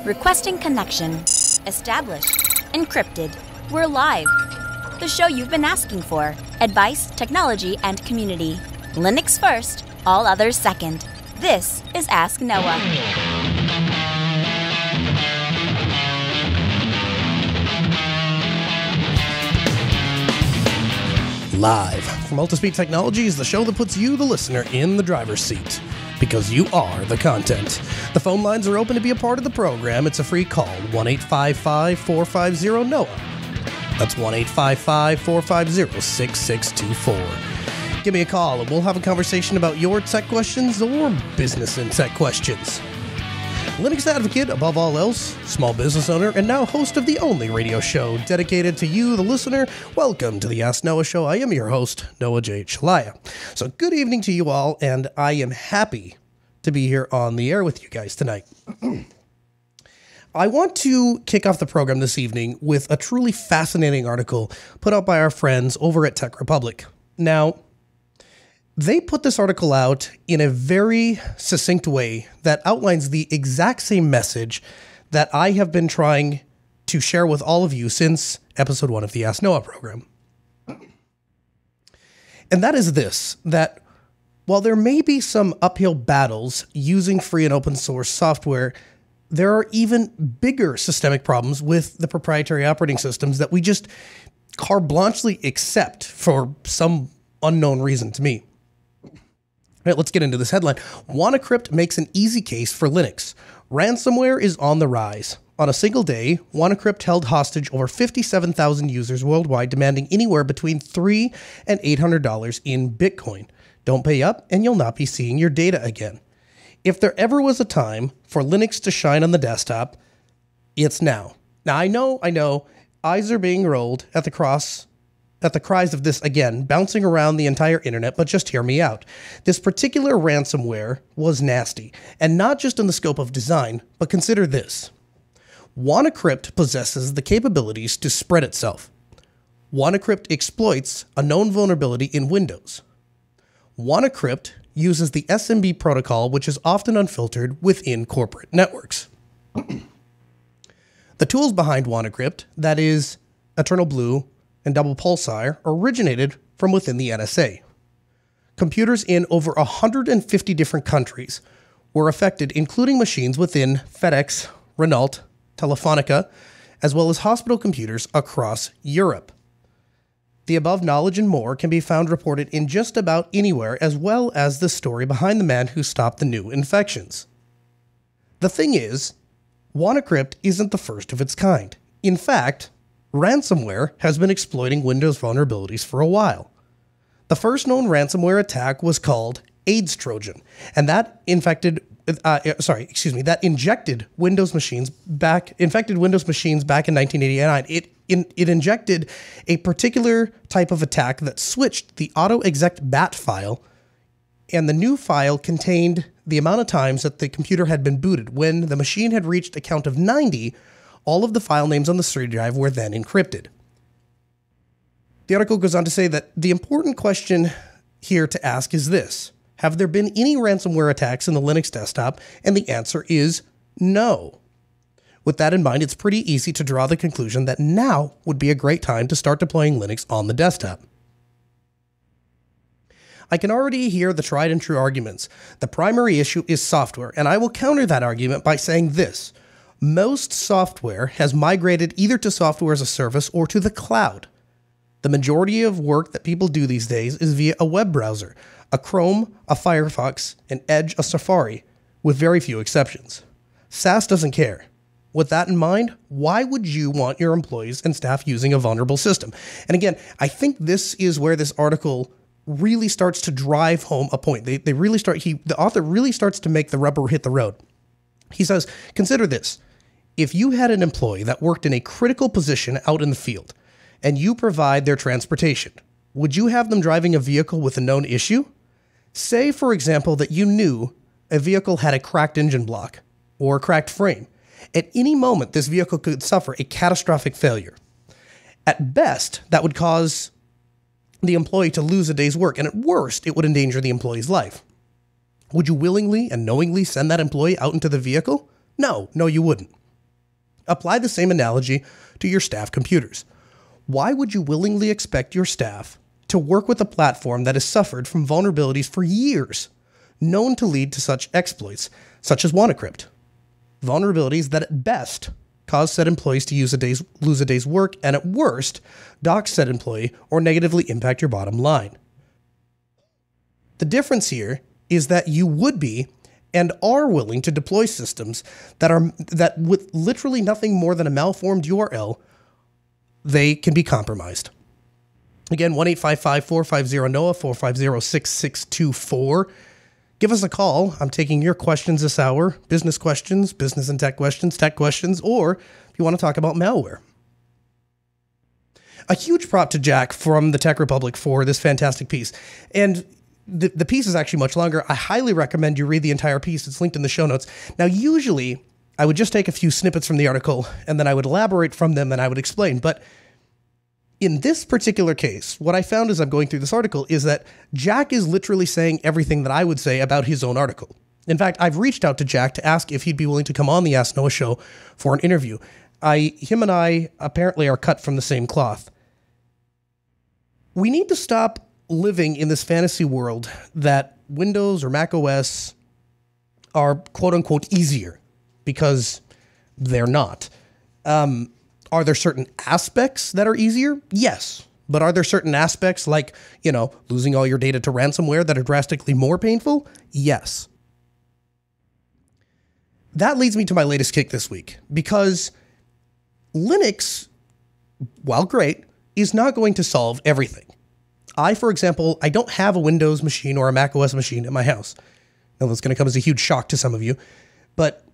Requesting connection. Established. Encrypted. We're live. The show you've been asking for. Advice, technology, and community. Linux first, all others second. This is Ask Noah. Live from Ultispeed Technologies, the show that puts you, the listener, in the driver's seat. Because you are the content. The phone lines are open to be a part of the program. It's a free call, 1-855-450-NOAH. That's 1-855-450-6624. Give me a call and we'll have a conversation about your tech questions or business and tech questions. Linux advocate, above all else, small business owner, and now host of the only radio show dedicated to you, the listener. Welcome to the Ask Noah Show. I am your host, Noah J. Chalaya. So good evening to you all, and I am happy to be here on the air with you guys tonight. I want to kick off the program this evening with a truly fascinating article put out by our friends over at Tech Republic. Now, they put this article out in a very succinct way that outlines the exact same message that I have been trying to share with all of you since episode 1 of the Ask Noah program. And that is this, that while there may be some uphill battles using free and open source software, there are even bigger systemic problems with the proprietary operating systems that we just carte blanchely accept for some unknown reason to me. All right, let's get into this headline. WannaCrypt makes an easy case for Linux. Ransomware is on the rise. On a single day, WannaCrypt held hostage over 57,000 users worldwide, demanding anywhere between $300 and $800 in Bitcoin. Don't pay up, and you'll not be seeing your data again. If there ever was a time for Linux to shine on the desktop, it's now. Now, I know, eyes are being rolled at the cries of this again, bouncing around the entire internet, but just hear me out. This particular ransomware was nasty, and not just in the scope of design, but consider this. WannaCrypt possesses the capabilities to spread itself. WannaCrypt exploits a known vulnerability in Windows. WannaCrypt uses the SMB protocol, which is often unfiltered within corporate networks. The tools behind WannaCrypt, that is, Eternal Blue and Double Pulsar, originated from within the NSA. Computers in over 150 different countries were affected, including machines within FedEx, Renault, Telefonica, as well as hospital computers across Europe. The above knowledge and more can be found reported in just about anywhere, as well as the story behind the man who stopped the new infections. The thing is, WannaCrypt isn't the first of its kind. In fact, ransomware has been exploiting Windows vulnerabilities for a while. The first known ransomware attack was called AIDS Trojan, and that injected Windows machines back in 1989. It injected a particular type of attack that switched the autoexec bat file, and the new file contained the amount of times that the computer had been booted. When the machine had reached a count of 90, all of the file names on the C drive were then encrypted. The article goes on to say that the important question here to ask is this: have there been any ransomware attacks in the Linux desktop? And the answer is no. With that in mind, it's pretty easy to draw the conclusion that now would be a great time to start deploying Linux on the desktop. I can already hear the tried and true arguments. The primary issue is software, and I will counter that argument by saying this. Most software has migrated either to software as a service or to the cloud. The majority of work that people do these days is via a web browser, a Chrome, a Firefox, an Edge, a Safari, with very few exceptions. SaaS doesn't care. With that in mind, why would you want your employees and staff using a vulnerable system? And again, I think this is where this article really starts to drive home a point. The author really starts to make the rubber hit the road. He says, consider this. If you had an employee that worked in a critical position out in the field, and you provide their transportation, would you have them driving a vehicle with a known issue? Say, for example, that you knew a vehicle had a cracked engine block or a cracked frame. At any moment, this vehicle could suffer a catastrophic failure. At best, that would cause the employee to lose a day's work, and at worst, it would endanger the employee's life. Would you willingly and knowingly send that employee out into the vehicle? No, you wouldn't. Apply the same analogy to your staff computers. Why would you willingly expect your staff to work with a platform that has suffered from vulnerabilities for years, known to lead to such exploits, such as WannaCrypt? Vulnerabilities that at best cause said employees to lose a day's work, and at worst, dox said employee or negatively impact your bottom line. The difference here is that you would be and are willing to deploy systems that with literally nothing more than a malformed URL, they can be compromised. Again, 1-855-450-NOAA, 450-6624. Give us a call. I'm taking your questions this hour. Business questions, business and tech questions, or if you want to talk about malware. A huge prop to Jack from the Tech Republic for this fantastic piece. And the piece is actually much longer. I highly recommend you read the entire piece. It's linked in the show notes. Now, usually, I would just take a few snippets from the article, and then I would elaborate from them, and I would explain. But in this particular case, what I found as I'm going through this article is that Jack is literally saying everything that I would say about his own article. In fact, I've reached out to Jack to ask if he'd be willing to come on the Ask Noah show for an interview. Him and I apparently are cut from the same cloth. We need to stop living in this fantasy world that Windows or Mac OS are quote-unquote easier, because they're not. Are there certain aspects that are easier? Yes. But are there certain aspects like, losing all your data to ransomware that are drastically more painful? Yes. That leads me to my latest kick this week, because Linux, while great, is not going to solve everything. For example, I don't have a Windows machine or a Mac OS machine at my house. Now, that's going to come as a huge shock to some of you, but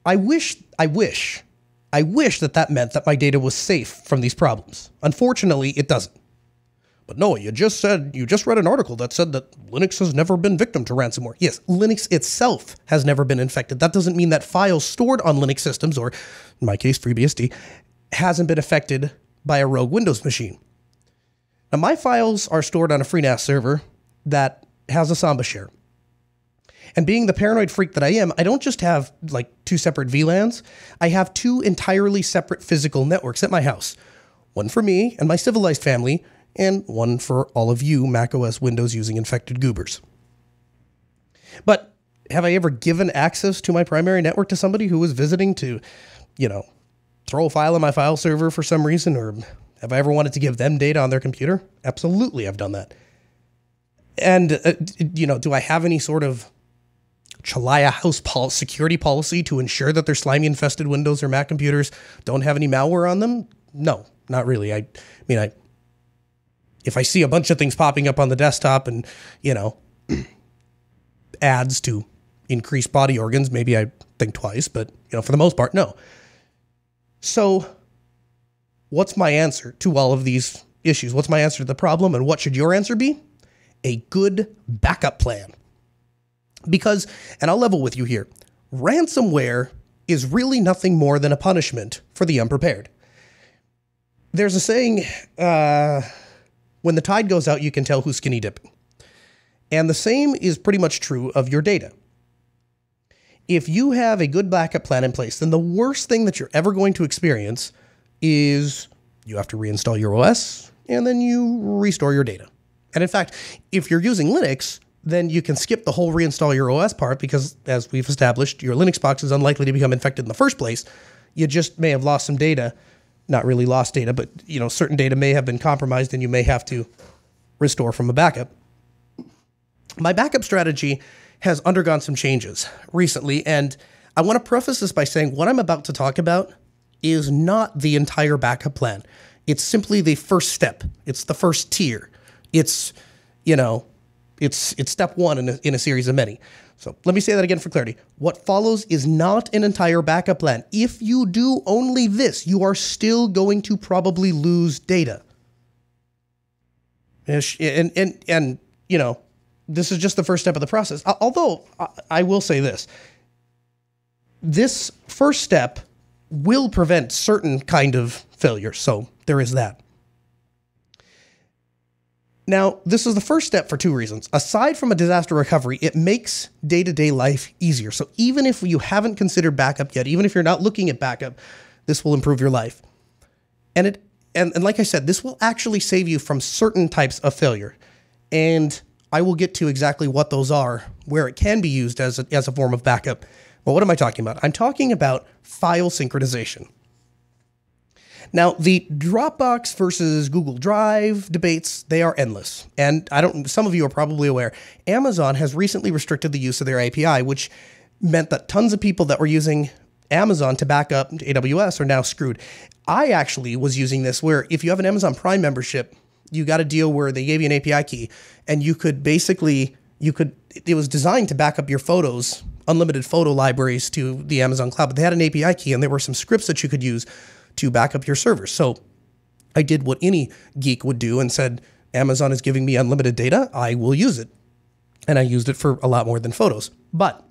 I wish that meant that my data was safe from these problems. Unfortunately, it doesn't. But Noah, you just read an article that said that Linux has never been victim to ransomware. Yes, Linux itself has never been infected. That doesn't mean that files stored on Linux systems, or in my case, FreeBSD, hasn't been affected by a rogue Windows machine. Now, my files are stored on a FreeNAS server that has a Samba share. And being the paranoid freak that I am, I don't just have like 2 separate VLANs. I have 2 entirely separate physical networks at my house. One for me and my civilized family, and one for all of you macOS Windows using infected goobers. But have I ever given access to my primary network to somebody who was visiting to, throw a file on my file server for some reason? Or have I ever wanted to give them data on their computer? Absolutely, I've done that. And, do I have any sort of Chalaya house security policy to ensure that their slimy infested Windows or Mac computers don't have any malware on them? No, not really. If I see a bunch of things popping up on the desktop and, ads to increase body organs, maybe I think twice, but, for the most part, no. So what's my answer to all of these issues? What's my answer to the problem, and what should your answer be? A good backup plan. Because, and I'll level with you here, ransomware is really nothing more than a punishment for the unprepared. There's a saying, when the tide goes out, you can tell who's skinny dipping. And the same is pretty much true of your data. If you have a good backup plan in place, then the worst thing that you're ever going to experience is you have to reinstall your OS, and then you restore your data. And in fact, if you're using Linux, then you can skip the whole reinstall your OS part, because, as we've established, your Linux box is unlikely to become infected in the first place. You just may have lost some data. Not really lost data, but, certain data may have been compromised, and you may have to restore from a backup. My backup strategy has undergone some changes recently, and I want to preface this by saying what I'm about to talk about is not the entire backup plan. It's simply the first step. It's the first tier. It's step one in a series of many. So let me say that again for clarity. What follows is not an entire backup plan. If you do only this, you are still going to probably lose data. And this is just the first step of the process. Although I will say this. This first step will prevent certain kind of failure. So there is that. Now, this is the first step for 2 reasons. Aside from a disaster recovery, it makes day-to-day life easier. So even if you haven't considered backup yet, even if you're not looking at backup, this will improve your life. And like I said, this will actually save you from certain types of failure. And I will get to exactly what those are, where it can be used as a form of backup. Well, what am I talking about? I'm talking about file synchronization. Now, the Dropbox versus Google Drive debates, they are endless. And some of you are probably aware, Amazon has recently restricted the use of their API, which meant that tons of people that were using Amazon to back up to AWS are now screwed. I actually was using this where if you have an Amazon Prime membership, you got a deal where they gave you an API key and it was designed to back up your photos, unlimited photo libraries to the Amazon cloud, but they had an API key and there were some scripts that you could use to back up your servers. So I did what any geek would do and said, Amazon is giving me unlimited data, I will use it. And I used it for a lot more than photos. But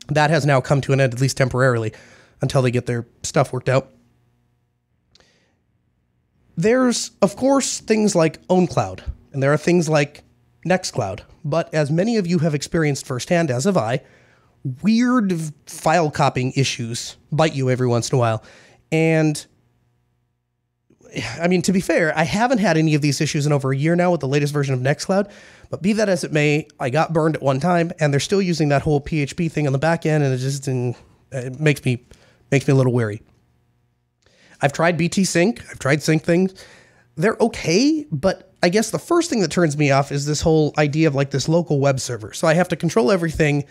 that has now come to an end, at least temporarily, until they get their stuff worked out. There's, of course, things like OwnCloud, and there are things like Nextcloud. But as many of you have experienced firsthand, as have I, weird file copying issues bite you every once in a while. And I mean, to be fair, I haven't had any of these issues in over a year now with the latest version of Nextcloud, but be that as it may, I got burned at one time and they're still using that whole PHP thing on the back end, and it makes me a little wary. I've tried BT Sync, I've tried sync things. They're okay, but I guess the first thing that turns me off is this whole idea of like this local web server. So I have to control everything,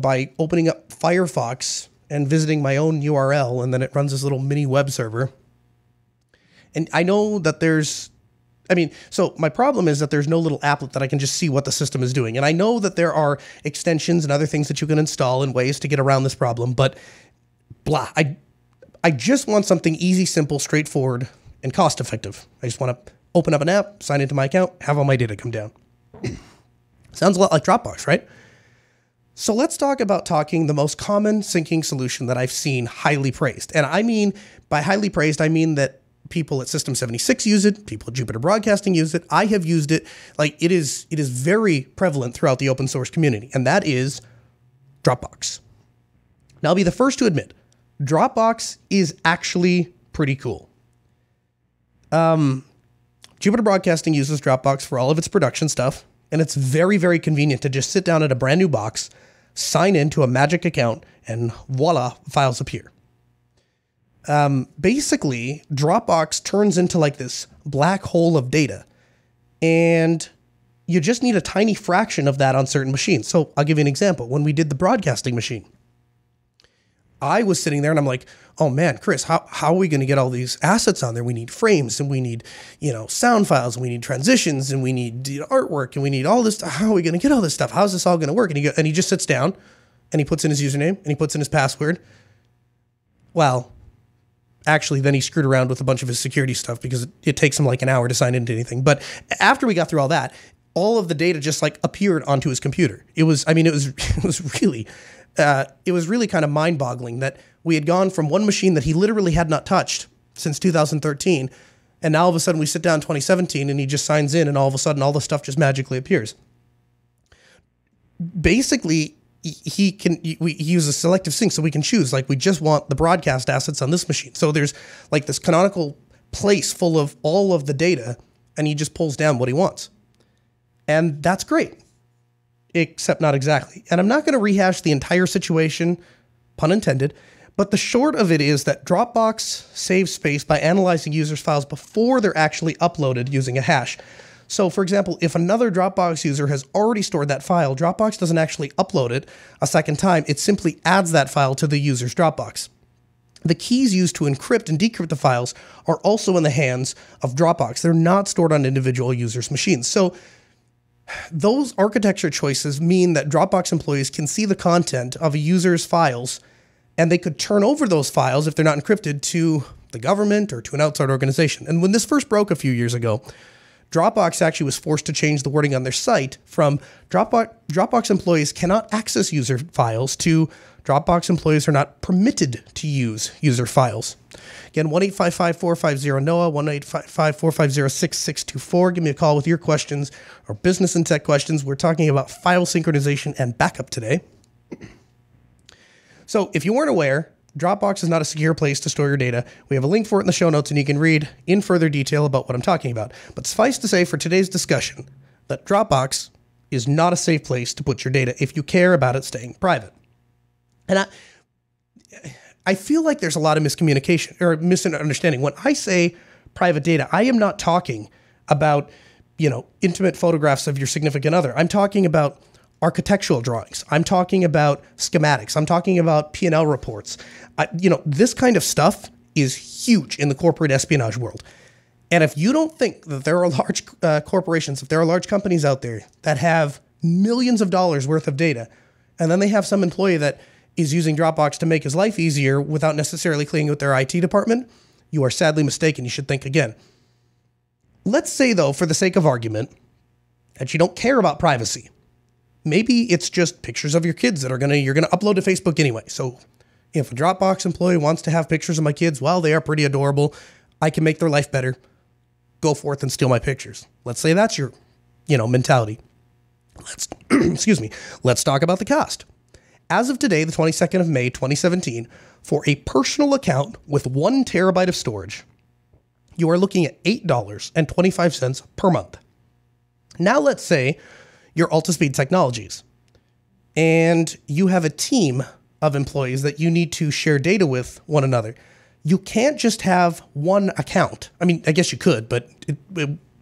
by opening up Firefox and visiting my own URL, and then it runs this little mini web server. And I know that so my problem is that there's no little applet that I can just see what the system is doing. And I know that there are extensions and other things that you can install and ways to get around this problem, but blah. I just want something easy, simple, straightforward, and cost effective. I just want to open up an app, sign into my account, have all my data come down. Sounds a lot like Dropbox, right? So let's talk about the most common syncing solution that I've seen highly praised. And I mean, by highly praised, I mean that people at System 76 use it, people at Jupiter Broadcasting use it. I have used it. Like it is very prevalent throughout the open source community, and that is Dropbox. Now, I'll be the first to admit, Dropbox is actually pretty cool. Jupiter Broadcasting uses Dropbox for all of its production stuff, and it's very, very convenient to just sit down at a brand new box, sign into a magic account, and voila, files appear. Basically, Dropbox turns into like this black hole of data, and you just need a tiny fraction of that on certain machines. So I'll give you an example. When we did the broadcasting machine, I was sitting there and I'm like, oh man, Chris, how are we going to get all these assets on there? We need frames and we need, sound files and we need transitions and we need artwork and we need all this. How are we going to get all this stuff? How's this all going to work? And he just sits down and he puts in his username and he puts in his password. Well, actually, then he screwed around with a bunch of his security stuff because it takes him like an hour to sign into anything. But after we got through all that, all of the data just like appeared onto his computer. It was really kind of mind-boggling that we had gone from one machine that he literally had not touched since 2013, and now all of a sudden we sit down in 2017 and he just signs in and all of a sudden all the stuff just magically appears. Basically, he uses selective sync, so we can choose, like, we just want the broadcast assets on this machine. So there's like this canonical place full of all of the data, and he just pulls down what he wants. And that's great. Except not exactly. And I'm not going to rehash the entire situation, pun intended, but the short of it is that Dropbox saves space by analyzing users' files before they're actually uploaded using a hash. So, for example, if another Dropbox user has already stored that file, Dropbox doesn't actually upload it a second time. It simply adds that file to the user's Dropbox. The keys used to encrypt and decrypt the files are also in the hands of Dropbox. They're not stored on individual users' machines. So those architecture choices mean that Dropbox employees can see the content of a user's files, and they could turn over those files, if they're not encrypted, to the government or to an outside organization. And when this first broke a few years ago, Dropbox actually was forced to change the wording on their site from Dropbox employees cannot access user files to Dropbox employees are not permitted to use user files. Again, 1-855-450-NOAA, 1-855-450-6624. Give me a call with your questions or business and tech questions. We're talking about file synchronization and backup today. So if you weren't aware, Dropbox is not a secure place to store your data. We have a link for it in the show notes, and you can read in further detail about what I'm talking about. But suffice to say for today's discussion that Dropbox is not a safe place to put your data if you care about it staying private. And I feel like there's a lot of miscommunication or misunderstanding. When I say private data, I am not talking about, intimate photographs of your significant other. I'm talking about architectural drawings. I'm talking about schematics. I'm talking about P&L reports. This kind of stuff is huge in the corporate espionage world. And if you don't think that there are large corporations, if there are large companies out there that have millions of dollars worth of data, and then they have some employee that is using Dropbox to make his life easier without necessarily cleaning with their IT department, you are sadly mistaken. You should think again. Let's say, though, for the sake of argument, that you don't care about privacy. Maybe it's just pictures of your kids that you're gonna upload to Facebook anyway. So if a Dropbox employee wants to have pictures of my kids, well, they are pretty adorable. I can make their life better. Go forth and steal my pictures. Let's say that's your, mentality. Let's talk about the cost. As of today, the 22nd of May, 2017, for a personal account with 1 terabyte of storage, you are looking at $8.25 per month. Now let's say you're Altispeed Technologies and you have a team of employees that you need to share data with one another. You can't just have one account. I mean, I guess you could, but it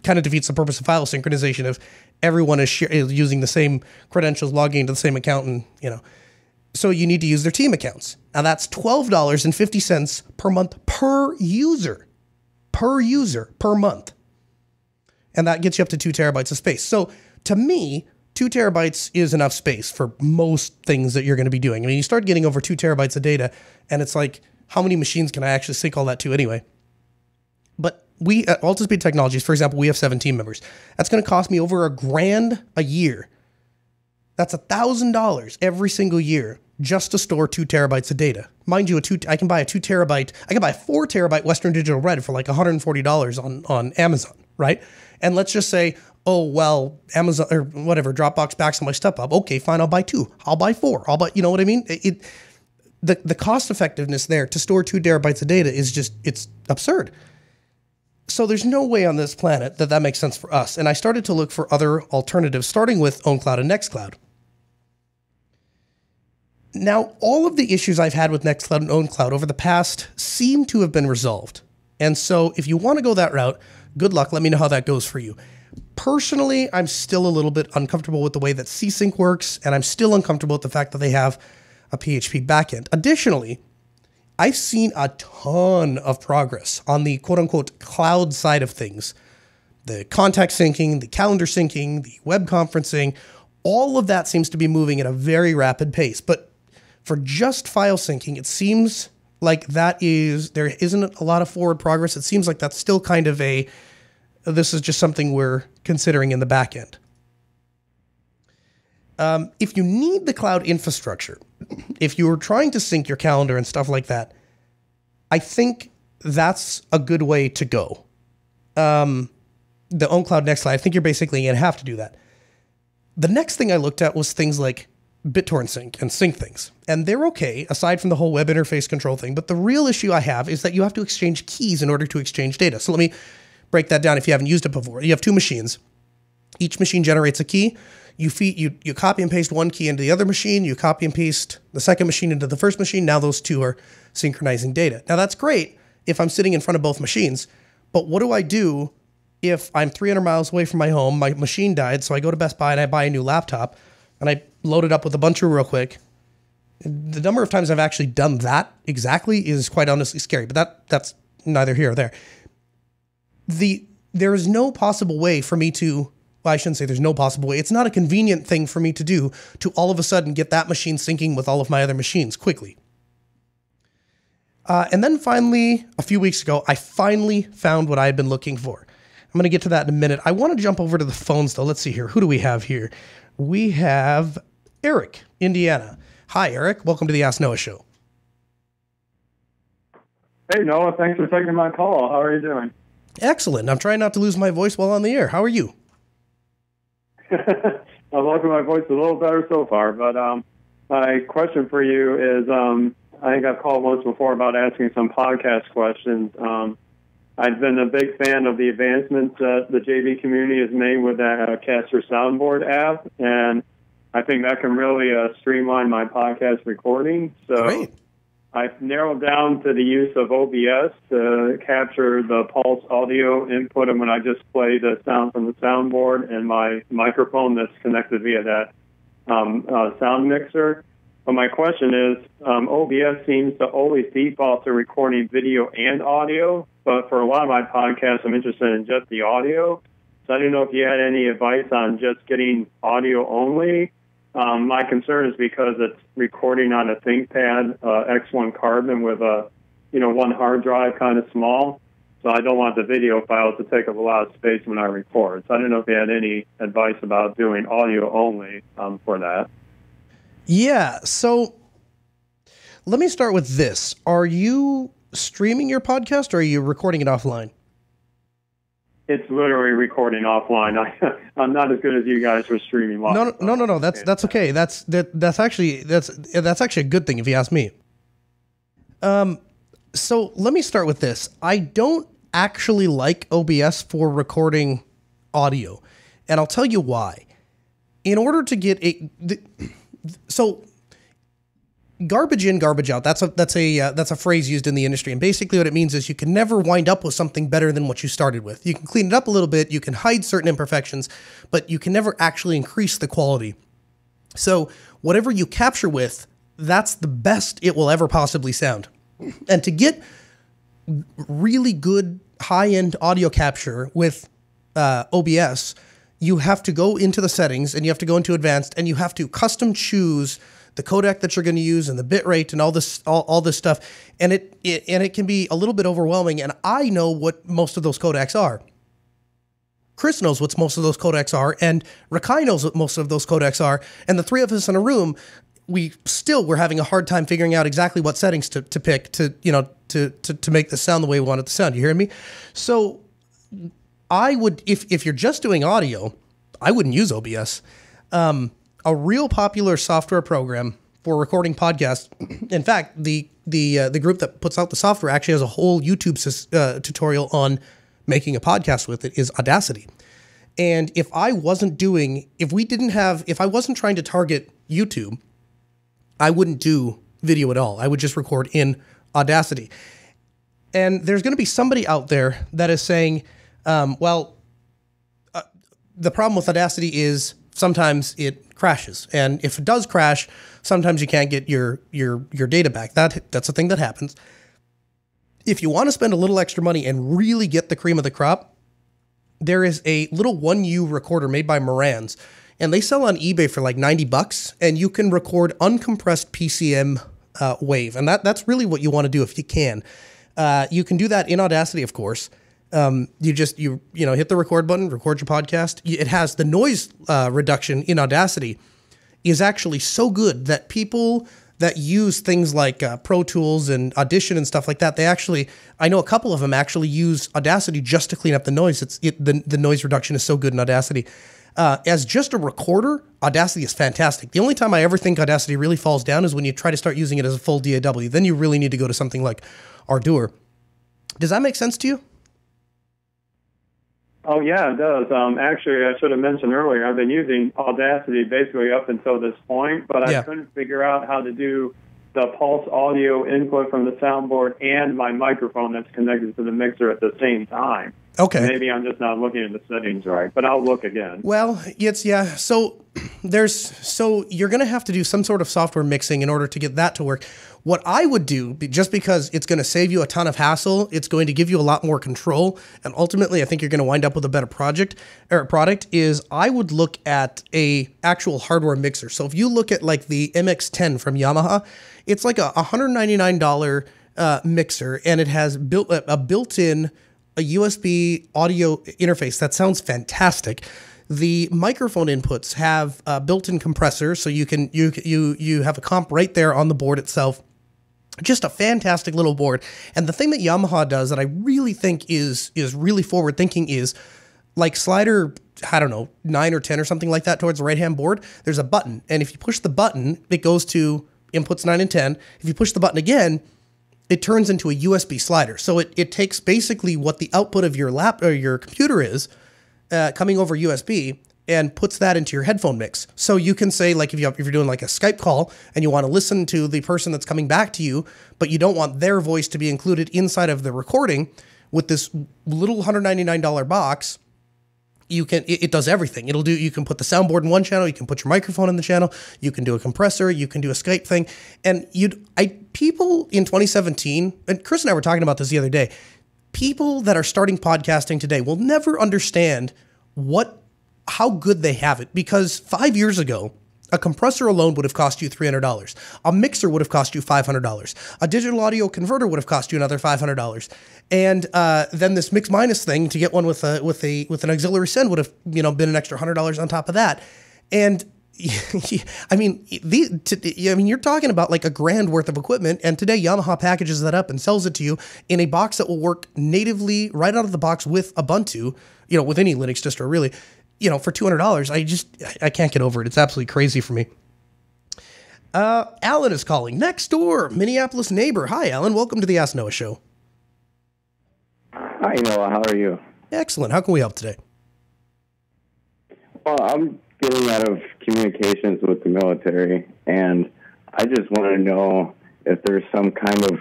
kind of defeats the purpose of file synchronization if everyone is using the same credentials, logging into the same account, and, So you need to use their team accounts. Now that's $12.50 per month per user per month. And that gets you up to 2 terabytes of space. So to me, 2 terabytes is enough space for most things that you're going to be doing. I mean, you start getting over 2 terabytes of data, and it's like, how many machines can I actually sync all that to anyway? But we at Altispeed Technologies, for example, we have 7 team members. That's going to cost me over $1,000 a year. That's $1,000 every single year just to store 2 terabytes of data. Mind you, I can buy a 4 terabyte Western Digital Red for like $140 on Amazon, right? And let's just say, oh, well, Amazon or whatever, Dropbox backs all my stuff up. Okay, fine, I'll buy 2. I'll buy 4. You know what I mean? The cost effectiveness there to store 2 terabytes of data is it's absurd. So there's no way on this planet that makes sense for us. And I started to look for other alternatives, starting with OwnCloud and Nextcloud. Now, all of the issues I've had with Nextcloud and OwnCloud over the past seem to have been resolved. And so if you want to go that route, good luck. Let me know how that goes for you. Personally, I'm still a little bit uncomfortable with the way that CSync works, and I'm still uncomfortable with the fact that they have a PHP backend. Additionally, I've seen a ton of progress on the quote-unquote cloud side of things. The contact syncing, the calendar syncing, the web conferencing, all of that seems to be moving at a very rapid pace. But for just file syncing, it seems like there isn't a lot of forward progress. It seems like that's still kind of this is just something we're considering in the back end. If you need the cloud infrastructure, if you're trying to sync your calendar and stuff like that, I think that's a good way to go. The OwnCloud Nextcloud, I think you're basically going to have to do that. The next thing I looked at was things like BitTorrent Sync and Sync things. And they're okay, aside from the whole web interface control thing. But the real issue I have is that you have to exchange keys in order to exchange data. So let me break that down if you haven't used it before. You have 2 machines. Each machine generates a key. You copy and paste one key into the other machine. You copy and paste the second machine into the first machine. Now those 2 are synchronizing data. Now that's great if I'm sitting in front of both machines. But what do I do if I'm 300 miles away from my home? My machine died, so I go to Best Buy and I buy a new laptop. And I load it up with a bunch of real quick. The number of times I've actually done that exactly is quite honestly scary, but that's neither here or there. There is no possible way for me to, well, I shouldn't say there's no possible way. It's not a convenient thing for me to do to all of a sudden get that machine syncing with all of my other machines quickly. And then finally, a few weeks ago, I finally found what I had been looking for. I'm going to get to that in a minute. I want to jump over to the phones though. Let's see here. Who do we have here? We have Eric, Indiana. Hi, Eric. Welcome to the Ask Noah Show. Hey, Noah. Thanks for taking my call. How are you doing? Excellent. I'm trying not to lose my voice while on the air. How are you? I'm liking my voice a little better so far, but My question for you is, I think I've called once before about asking some podcast questions. I've been a big fan of the advancements that the JV community has made with that Caster Soundboard app, and I think that can really streamline my podcast recording. So Great. I've narrowed down to the use of OBS to capture the pulse audio input, and when I just play the sound from the soundboard and my microphone that's connected via that sound mixer. But my question is, OBS seems to always default to recording video and audio, but for a lot of my podcasts, I'm interested in just the audio. So I didn't know if you had any advice on just getting audio only. My concern is because it's recording on a ThinkPad X1 Carbon with a, one hard drive, kind of small. So I don't want the video files to take up a lot of space when I record. So I don't know if you had any advice about doing audio only for that. Yeah, so let me start with this. Are you streaming your podcast or are you recording it offline? It's literally recording offline. I'm not as good as you guys for streaming live. No. That's okay. That's actually a good thing if you ask me. So let me start with this. I don't actually like OBS for recording audio, and I'll tell you why. In order to get so garbage in, garbage out. That's a phrase used in the industry, and basically what it means is you can never wind up with something better than what you started with. You can clean it up a little bit, you can hide certain imperfections, but you can never actually increase the quality. So whatever you capture with, that's the best it will ever possibly sound. And to get really good high-end audio capture with OBS, you have to go into the settings and you have to go into advanced and you have to custom choose the codec that you're going to use and the bit rate and all this stuff. And it can be a little bit overwhelming. And I know what most of those codecs are. Chris knows what most of those codecs are, and Rakai knows what most of those codecs are. And the three of us in a room, we're having a hard time figuring out exactly what settings to pick to make this sound the way we want it to sound. You hearing me? So I would, if you're just doing audio, I wouldn't use OBS. A real popular software program for recording podcasts. In fact, the group that puts out the software actually has a whole YouTube tutorial on making a podcast with it, is Audacity. And if I wasn't trying to target YouTube, I wouldn't do video at all. I would just record in Audacity. And there's going to be somebody out there that is saying, the problem with Audacity is sometimes it crashes. And if it does crash, sometimes you can't get your data back. That's a thing that happens. If you want to spend a little extra money and really get the cream of the crop, there is a little 1U recorder made by Moran's, and they sell on eBay for like $90, and you can record uncompressed PCM wave. And that's really what you want to do if you can. You can do that in Audacity, of course. You hit the record button, record your podcast. It has the noise reduction in Audacity is actually so good that people that use things like Pro Tools and Audition and stuff like that, I know a couple of them actually use Audacity just to clean up the noise. The noise reduction is so good in Audacity. As just a recorder, Audacity is fantastic. The only time I ever think Audacity really falls down is when you try to start using it as a full DAW. Then you really need to go to something like Ardour. Does that make sense to you? Oh, yeah, it does. Actually, I should have mentioned earlier, I've been using Audacity basically up until this point, but I couldn't figure out how to do the pulse audio input from the soundboard and my microphone that's connected to the mixer at the same time. Okay. Maybe I'm just not looking at the settings right, but I'll look again. Well, So you're going to have to do some sort of software mixing in order to get that to work. What I would do, just because it's going to save you a ton of hassle, it's going to give you a lot more control, and ultimately I think you're going to wind up with a better product, is I would look at a actual hardware mixer. So if you look at like the MX-10 from Yamaha, it's like a $199 mixer, and it has a built-in USB audio interface that sounds fantastic. The microphone inputs have built-in compressors, so you have a comp right there on the board itself. Just a fantastic little board. And the thing that Yamaha does that I really think is really forward-thinking is, like Slider I don't know, 9 or 10 or something like that towards the right-hand board, there's a button. And if you push the button, it goes to inputs 9 and 10. If you push the button again, it turns into a USB slider. So it takes basically what the output of your or your computer is coming over USB and puts that into your headphone mix. So you can say, like, if you're doing like a Skype call and you want to listen to the person that's coming back to you, but you don't want their voice to be included inside of the recording, with this little $199 box, it does everything. You can put the soundboard in one channel, you can put your microphone in the channel, you can do a compressor, you can do a Skype thing. And people in 2017, and Chris and I were talking about this the other day, people that are starting podcasting today will never understand how good they have it, because 5 years ago, a compressor alone would have cost you $300. A mixer would have cost you $500. A digital audio converter would have cost you another $500. And then this mix minus thing to get one with an auxiliary send would have been an extra $100 on top of that. And I mean, you're talking about like $1,000 worth of equipment, and today Yamaha packages that up and sells it to you in a box that will work natively right out of the box with Ubuntu, with any Linux distro really. For $200, I can't get over it. It's absolutely crazy for me. Alan is calling. Next door, Minneapolis neighbor. Hi, Alan. Welcome to the Ask Noah Show. Hi, Noah. How are you? Excellent. How can we help today? Well, I'm getting out of communications with the military, and I just want to know if there's some kind of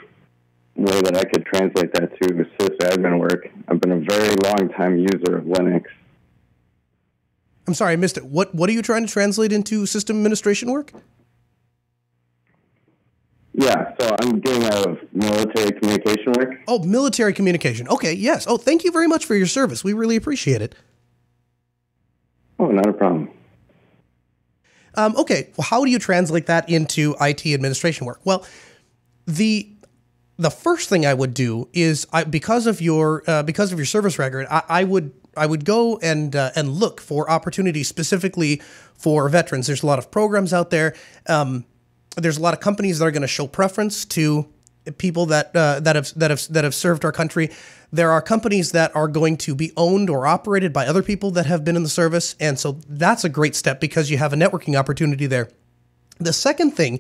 way that I could translate that to sysadmin work. I've been a very long time user of Linux. I'm sorry, I missed it. What are you trying to translate into system administration work? Yeah, so I'm getting out of military communication work. Oh, military communication. Okay, yes. Oh, thank you very much for your service. We really appreciate it. Oh, not a problem. Okay, well, how do you translate that into IT administration work? Well, the first thing I would do is because of your service record, I would go and look for opportunities specifically for veterans. There's a lot of programs out there. There's a lot of companies that are going to show preference to people that have served our country. There are companies that are going to be owned or operated by other people that have been in the service, and so that's a great step because you have a networking opportunity there. The second thing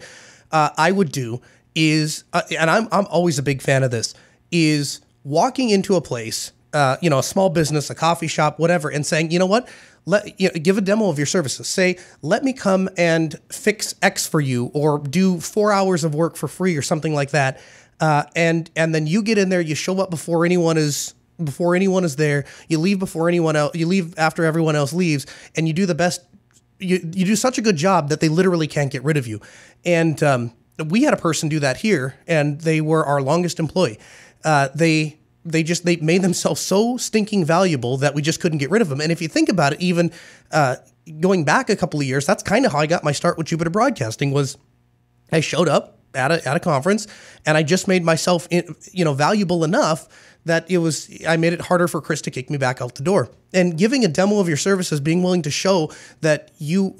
I would do is, and I'm always a big fan of this, is walking into a place. A small business, a coffee shop, whatever, and saying, you know what, give a demo of your services. Say, let me come and fix X for you, or do 4 hours of work for free, or something like that. And then you get in there, you show up before anyone is there, you leave before anyone else, you leave after everyone else leaves, and you do the best. You do such a good job that they literally can't get rid of you. And we had a person do that here, and they were our longest employee. They made themselves so stinking valuable that we just couldn't get rid of them. And if you think about it, even going back a couple of years, that's kind of how I got my start with Jupiter Broadcasting. Was I showed up at a conference, and I just made myself valuable enough that I made it harder for Chris to kick me back out the door. And giving a demo of your services, being willing to show that you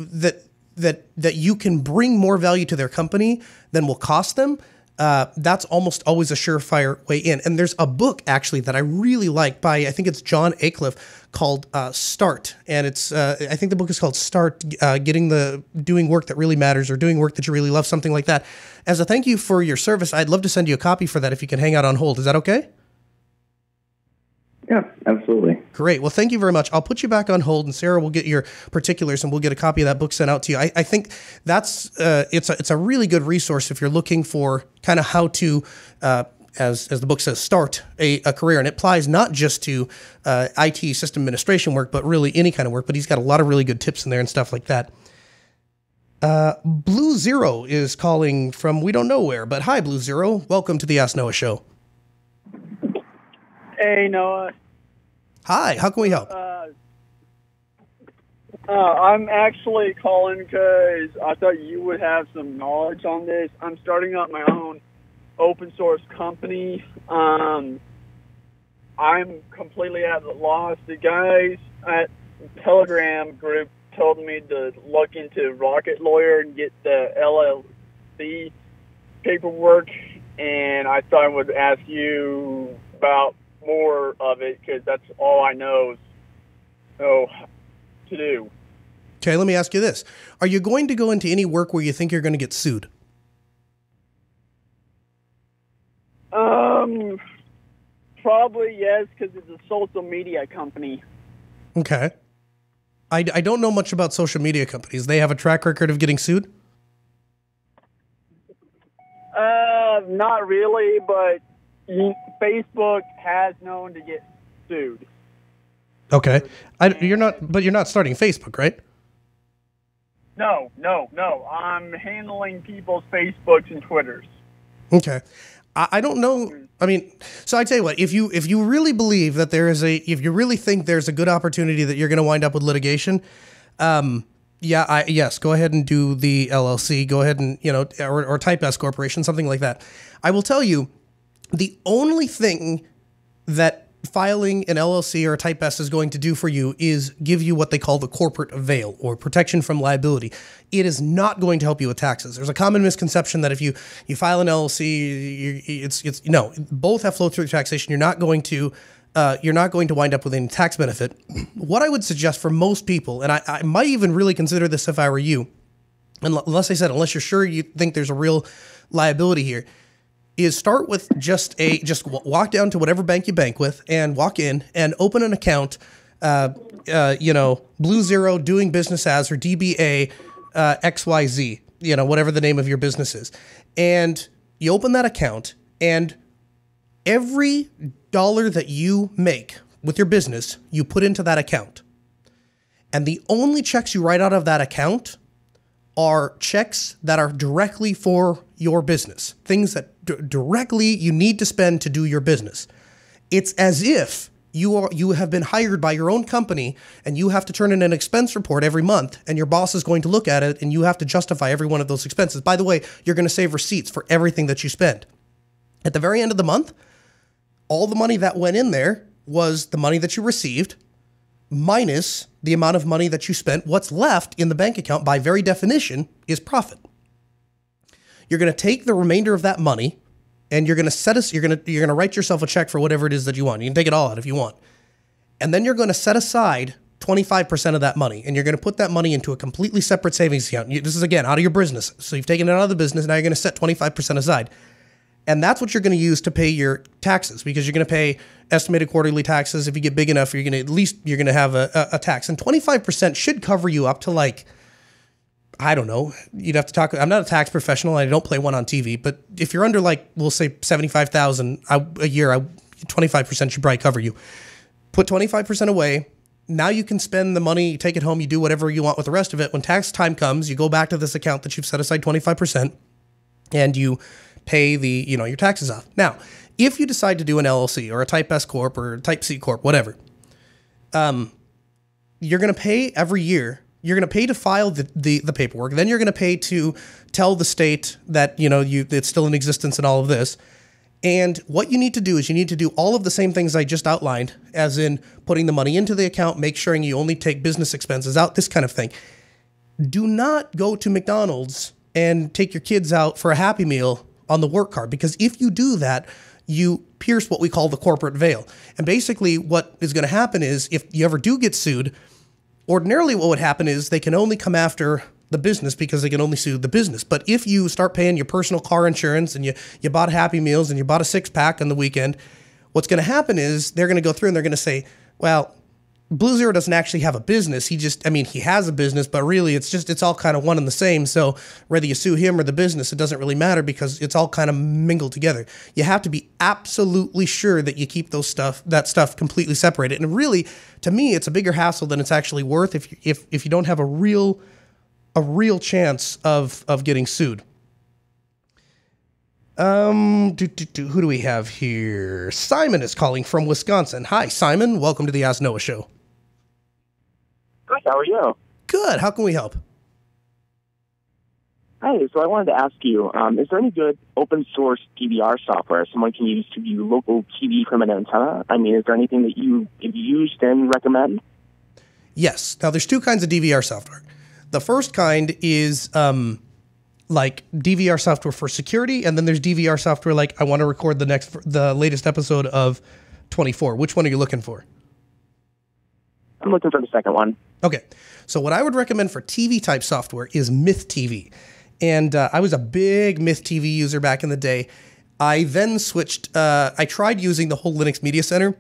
can bring more value to their company than will cost them. That's almost always a surefire way in. And there's a book actually that I really like by, I think it's John Aicliffe, called Start. And it's, I think the book is called Start, doing work that really matters, or doing work that you really love, something like that. As a thank you for your service, I'd love to send you a copy for that if you can hang out on hold. Is that okay? Yeah, absolutely. Great. Well, thank you very much. I'll put you back on hold, and Sarah will get your particulars, and we'll get a copy of that book sent out to you. I think that's it's a really good resource if you're looking for kind of how to, as the book says, start a career. And it applies not just to IT system administration work, but really any kind of work. But he's got a lot of really good tips in there and stuff like that. Blue Zero is calling from we don't know where, but hi, Blue Zero. Welcome to the Ask Noah Show. Hey, Noah. Hi, how can we help? I'm actually calling because I thought you would have some knowledge on this. I'm starting up my own open source company. I'm completely at a loss. The guys at Telegram group told me to look into Rocket Lawyer and get the LLC paperwork, and I thought I would ask you about more of it because that's all I know. So to do. Okay, let me ask you this. Are you going to go into any work where you think you're going to get sued? Probably yes, because it's a social media company. Okay. I don't know much about social media companies. They have a track record of getting sued? Not really, but Facebook has known to get sued. Okay. You're not starting Facebook, right? No. I'm handling people's Facebooks and Twitters. Okay. I don't know. I mean, so I tell you what, if you really believe that if you really think there's a good opportunity that you're going to wind up with litigation, yes, go ahead and do the LLC. Go ahead and, or Type S Corporation, something like that. I will tell you, the only thing that filing an LLC or a Type S is going to do for you is give you what they call the corporate veil, or protection from liability. It is not going to help you with taxes. There's a common misconception that if you file an LLC, no, both have flow through taxation. You're not going to wind up with any tax benefit. What I would suggest for most people, and I might even really consider this if I were you, unless you're sure you think there's a real liability here, is start with just walk down to whatever bank you bank with and walk in and open an account, Blue Zero doing business as, or DBA XYZ, whatever the name of your business is. And you open that account, and every dollar that you make with your business, you put into that account. And the only checks you write out of that account are checks that are directly for your business, things that directly you need to spend to do your business. It's as if you have been hired by your own company and you have to turn in an expense report every month, and your boss is going to look at it and you have to justify every one of those expenses. By the way, you're going to save receipts for everything that you spend. At the very end of the month, all the money that went in there was the money that you received minus the amount of money that you spent. What's left in the bank account, by very definition, is profit. You're going to take the remainder of that money and you're going to write yourself a check for whatever it is that you want. You can take it all out if you want. And then you're going to set aside 25% of that money, and you're going to put that money into a completely separate savings account. This is, again, out of your business. So you've taken it out of the business. Now you're going to set 25% aside. And that's what you're going to use to pay your taxes, because you're going to pay estimated quarterly taxes. If you get big enough, you're going to have a tax. And 25% should cover you up to, I don't know. You'd have to talk. I'm not a tax professional. I don't play one on TV. But if you're under, we'll say $75,000 a year, 25% should probably cover you. Put 25% away. Now you can spend the money, you take it home, you do whatever you want with the rest of it. When tax time comes, you go back to this account that you've set aside 25%, and you pay your taxes off. Now, if you decide to do an LLC or a Type S Corp or Type C Corp, whatever, you're going to pay every year. You're going to pay to file the paperwork. Then you're going to pay to tell the state that, it's still in existence and all of this. And what you need to do is you need to do all of the same things I just outlined, as in putting the money into the account, make sure you only take business expenses out, this kind of thing. Do not go to McDonald's and take your kids out for a Happy Meal on the work card, because if you do that, you pierce what we call the corporate veil. And basically what is going to happen is, if you ever do get sued, ordinarily what would happen is they can only come after the business because they can only sue the business. But if you start paying your personal car insurance and you bought Happy Meals and you bought a 6-pack on the weekend, what's going to happen is they're going to go through and they're going to say, well, Blue Zero doesn't actually have a business. He has a business, but really it's all kind of one and the same. So whether you sue him or the business, it doesn't really matter, because it's all kind of mingled together. You have to be absolutely sure that you keep that stuff completely separated. And really, to me, it's a bigger hassle than it's actually worth if you don't have a real chance of getting sued. Who do we have here? Simon is calling from Wisconsin. Hi, Simon. Welcome to the Ask Noah Show. Hi, how are you? Good. How can we help? Hi, so I wanted to ask you, is there any good open source DVR software someone can use to view local TV from an antenna? I mean, is there anything that you've used and recommend? Yes. Now, there's two kinds of DVR software. The first kind is DVR software for security, and then there's DVR software I want to record the latest episode of 24. Which one are you looking for? I'm looking for the second one. Okay, so what I would recommend for TV type software is Myth TV. And I was a big Myth TV user back in the day. I then switched, I tried using the whole Linux Media Center.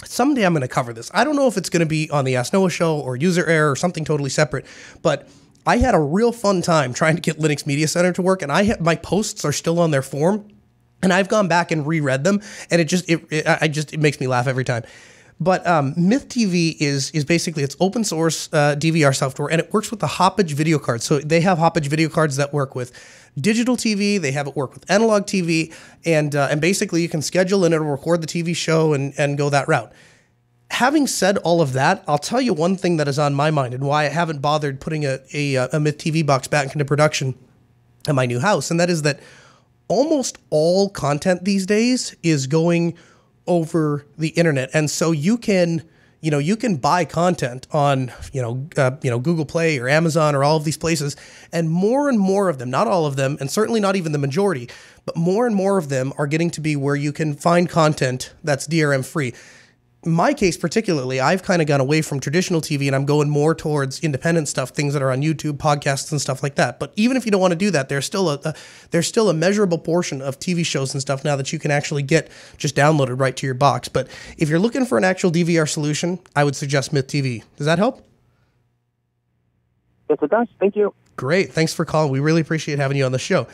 Someday I'm going to cover this. I don't know if it's going to be on the Ask Noah show or User Error or something totally separate, but I had a real fun time trying to get Linux Media Center to work, and my posts are still on their forum, and I've gone back and reread them, and it makes me laugh every time. But Myth TV is basically, it's open source DVR software, and it works with the Hoppage video cards. So they have Hoppage video cards that work with digital TV. They have it work with analog TV, and basically you can schedule and it'll record the TV show and go that route. Having said all of that, I'll tell you one thing that is on my mind and why I haven't bothered putting a Myth TV box back into production at my new house, and that is that almost all content these days is going over the internet, and so you can buy content on Google Play or Amazon or all of these places, and more of them, not all of them, and certainly not even the majority, but more and more of them are getting to be where you can find content that's DRM free. In my case particularly, I've kind of gone away from traditional TV and I'm going more towards independent stuff, things that are on YouTube, podcasts and stuff like that. But even if you don't want to do that, there's still a measurable portion of TV shows and stuff now that you can actually get just downloaded right to your box. But if you're looking for an actual DVR solution, I would suggest Myth TV. Does that help? Yes, it does. Thank you. Great. Thanks for calling. We really appreciate having you on the show.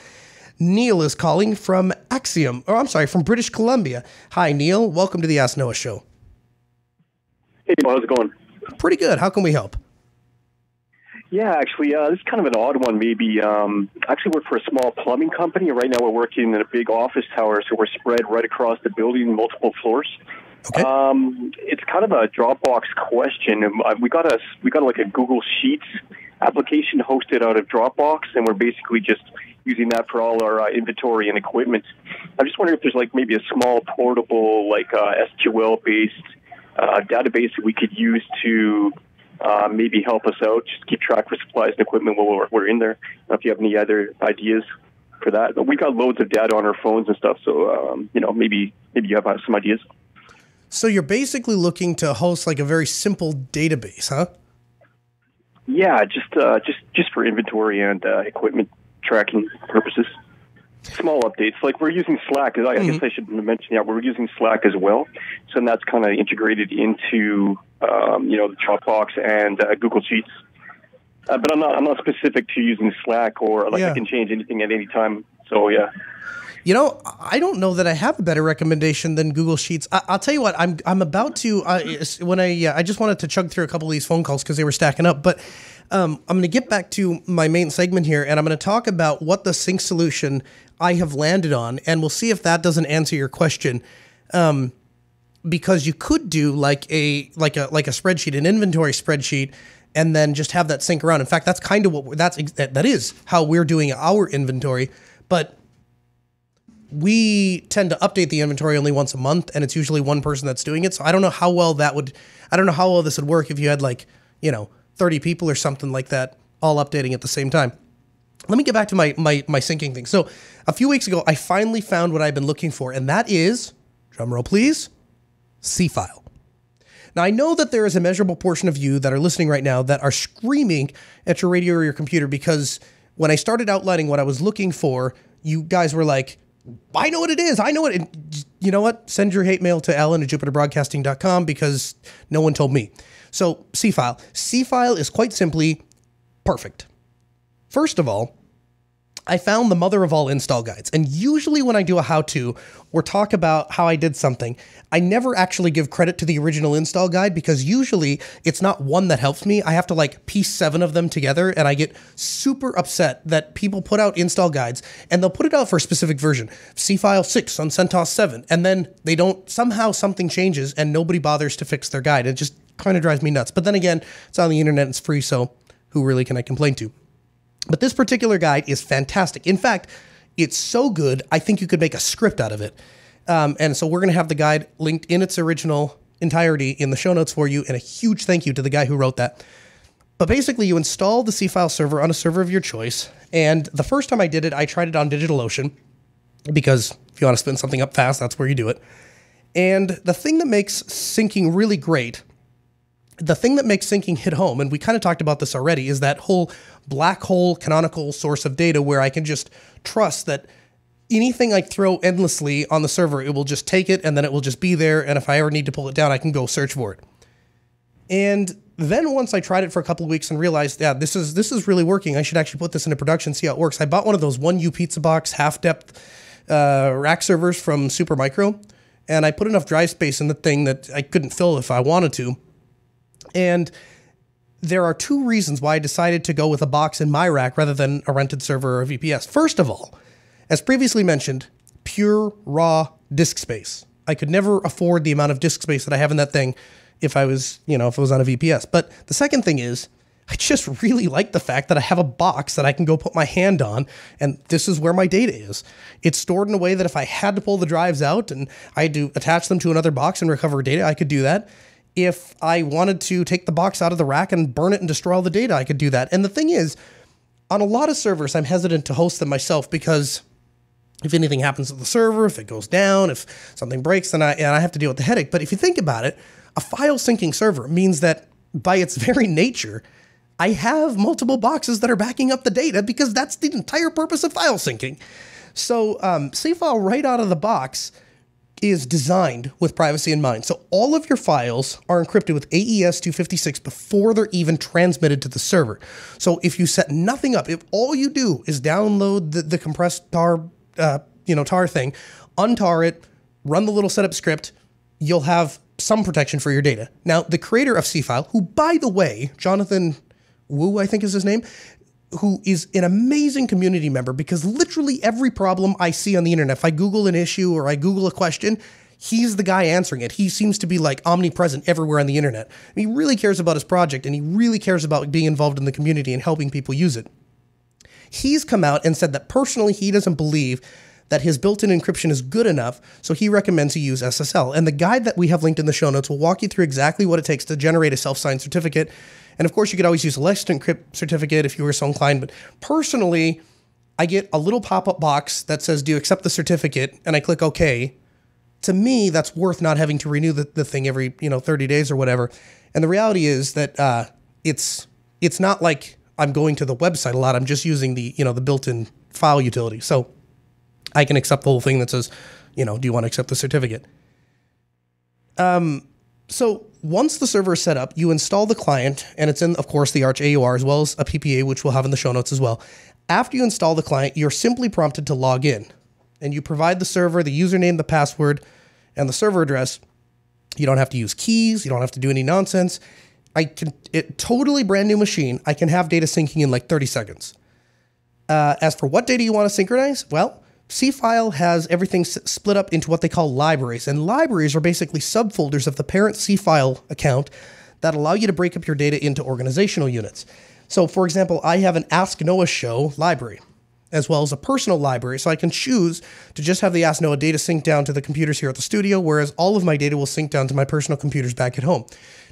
Neil is calling from from British Columbia. Hi, Neil. Welcome to the Ask Noah show. Hey, how's it going? Pretty good. How can we help? Yeah, actually, this is kind of an odd one, maybe. I actually work for a small plumbing company. Right now we're working in a big office tower, so we're spread right across the building, multiple floors. Okay. It's kind of a Dropbox question. We got like a Google Sheets application hosted out of Dropbox, and we're basically just using that for all our inventory and equipment. I'm just wondering if there's like maybe a small portable, like SQL-based database that we could use to maybe help us out, just keep track of supplies and equipment while we're in there. I don't know if you have any other ideas for that. But we got loads of data on our phones and stuff, so maybe you have some ideas. So you're basically looking to host like a very simple database, huh? Yeah, just for inventory and equipment tracking purposes. Small updates, like we're using Slack. I guess I should mention, we're using Slack as well. So that's kind of integrated into, the Dropbox and Google Sheets. But I'm not specific to using Slack or I can change anything at any time. So yeah. I don't know that I have a better recommendation than Google Sheets. I'll tell you what, I'm about to, I just wanted to chug through a couple of these phone calls because they were stacking up, but I'm going to get back to my main segment here, and I'm going to talk about what the sync solution I have landed on, and we'll see if that doesn't answer your question. Because you could do like a spreadsheet, an inventory spreadsheet, and then just have that sync around. In fact, that's kind of that is how we're doing our inventory, but we tend to update the inventory only once a month, and it's usually one person that's doing it. So I don't know how well this would work if you had 30 people or something like that all updating at the same time. Let me get back to my syncing thing. So a few weeks ago, I finally found what I've been looking for, and that is, drumroll please, Seafile. Now, I know that there is a measurable portion of you that are listening right now that are screaming at your radio or your computer because when I started outlining what I was looking for, you guys were like, I know what it is. I know it. And you know what? Send your hate mail to alan@jupiterbroadcasting.com because no one told me. So Seafile. Seafile is quite simply perfect. First of all, I found the mother of all install guides. And usually when I do a how-to or talk about how I did something, I never actually give credit to the original install guide because usually it's not one that helps me. I have to piece 7 of them together, and I get super upset that people put out install guides and they'll put it out for a specific version. Seafile 6 on CentOS 7. And then they don't, somehow something changes and nobody bothers to fix their guide. It just kind of drives me nuts. But then again, it's on the internet, it's free, so who really can I complain to? But this particular guide is fantastic. In fact, it's so good, I think you could make a script out of it. And so we're going to have the guide linked in its original entirety in the show notes for you, and a huge thank you to the guy who wrote that. But basically, you install the Seafile server on a server of your choice, and the first time I did it, I tried it on DigitalOcean, because if you want to spin something up fast, that's where you do it. And the thing that makes syncing really great the thing that makes syncing hit home, and we kind of talked about this already, is that whole black hole canonical source of data where I can just trust that anything I throw endlessly on the server, it will just take it and then it will just be there. And if I ever need to pull it down, I can go search for it. And then once I tried it for a couple of weeks and realized, yeah, this is really working. I should actually put this into production, see how it works. I bought one of those 1U pizza box half-depth rack servers from Supermicro, and I put enough drive space in the thing that I couldn't fill if I wanted to. And there are two reasons why I decided to go with a box in my rack rather than a rented server or a VPS. First of all, as previously mentioned, pure raw disk space. I could never afford the amount of disk space that I have in that thing if I was, if it was on a VPS. But the second thing is, I just really like the fact that I have a box that I can go put my hand on, and this is where my data is. It's stored in a way that if I had to pull the drives out and I had to attach them to another box and recover data, I could do that. If I wanted to take the box out of the rack and burn it and destroy all the data, I could do that. And the thing is, on a lot of servers, I'm hesitant to host them myself because if anything happens to the server, if it goes down, if something breaks, then I have to deal with the headache. But if you think about it, a file syncing server means that by its very nature, I have multiple boxes that are backing up the data because that's the entire purpose of file syncing. So Seafile right out of the box is designed with privacy in mind. So all of your files are encrypted with AES 256 before they're even transmitted to the server. So if you set nothing up, if all you do is download the compressed tar, tar thing, untar it, run the little setup script, you'll have some protection for your data. Now, the creator of Seafile, who, by the way, Jonathan Wu, I think is his name, who is an amazing community member because literally every problem I see on the internet, if I Google an issue or I Google a question, he's the guy answering it. He seems to be like omnipresent everywhere on the internet. And he really cares about his project and he really cares about being involved in the community and helping people use it. He's come out and said that personally he doesn't believe that his built-in encryption is good enough, so he recommends you use SSL. And the guide that we have linked in the show notes will walk you through exactly what it takes to generate a self-signed certificate. And of course, you could always use a Let's Encrypt certificate if you were so inclined. But personally, I get a little pop-up box that says, do you accept the certificate? And I click OK. To me, that's worth not having to renew the thing every 30 days or whatever. And the reality is that it's not like I'm going to the website a lot. I'm just using the built-in file utility. So I can accept the whole thing that says, do you want to accept the certificate? So once the server is set up, you install the client, and it's in, of course, the Arch AUR as well as a PPA, which we'll have in the show notes as well. After you install the client, you're simply prompted to log in, and you provide the server, the username, the password, and the server address. You don't have to use keys. You don't have to do any nonsense. Totally brand new machine. I can have data syncing in like 30 seconds. As for what data you want to synchronize, well, Seafile has everything split up into what they call libraries, and libraries are basically subfolders of the parent Seafile account that allow you to break up your data into organizational units. So, for example, I have an Ask Noah Show library, as well as a personal library, so I can choose to just have the Ask Noah data sync down to the computers here at the studio, whereas all of my data will sync down to my personal computers back at home.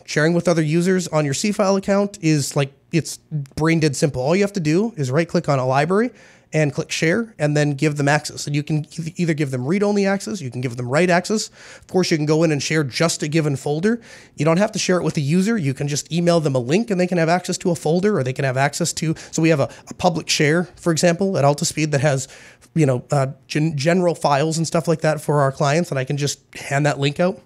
Sharing with other users on your Seafile account is it's brain dead simple. All you have to do is right-click on a library and click share, and then give them access. And you can either give them read-only access, you can give them write access. Of course, you can go in and share just a given folder. You don't have to share it with the user. You can just email them a link, and they can have access to a folder, or they can have access to, so we have a public share, for example, at Altispeed that has, general files and stuff like that for our clients, and I can just hand that link out.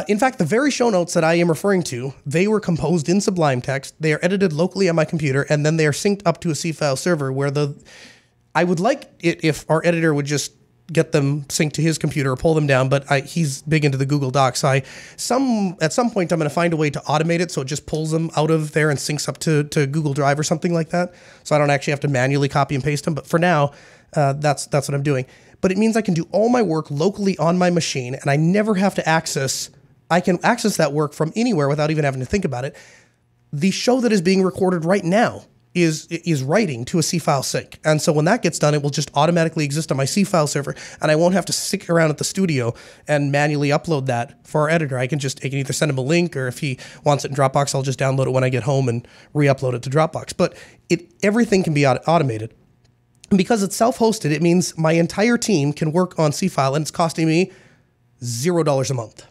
In fact, the very show notes that I am referring to, they were composed in Sublime Text. They are edited locally on my computer, and then they are synced up to a Seafile server where I would like it if our editor would just get them synced to his computer or pull them down, but he's big into the Google Docs. At some point, I'm going to find a way to automate it so it just pulls them out of there and syncs up to Google Drive or something like that, so I don't actually have to manually copy and paste them. But for now, that's what I'm doing. But it means I can do all my work locally on my machine, and I never have to I can access that work from anywhere without even having to think about it. The show that is being recorded right now is writing to a Seafile sync. And so when that gets done, it will just automatically exist on my Seafile server, and I won't have to stick around at the studio and manually upload that for our editor. I can either send him a link, or if he wants it in Dropbox, I'll just download it when I get home and re-upload it to Dropbox. But everything can be automated. And because it's self-hosted, it means my entire team can work on Seafile, and it's costing me $0 a month.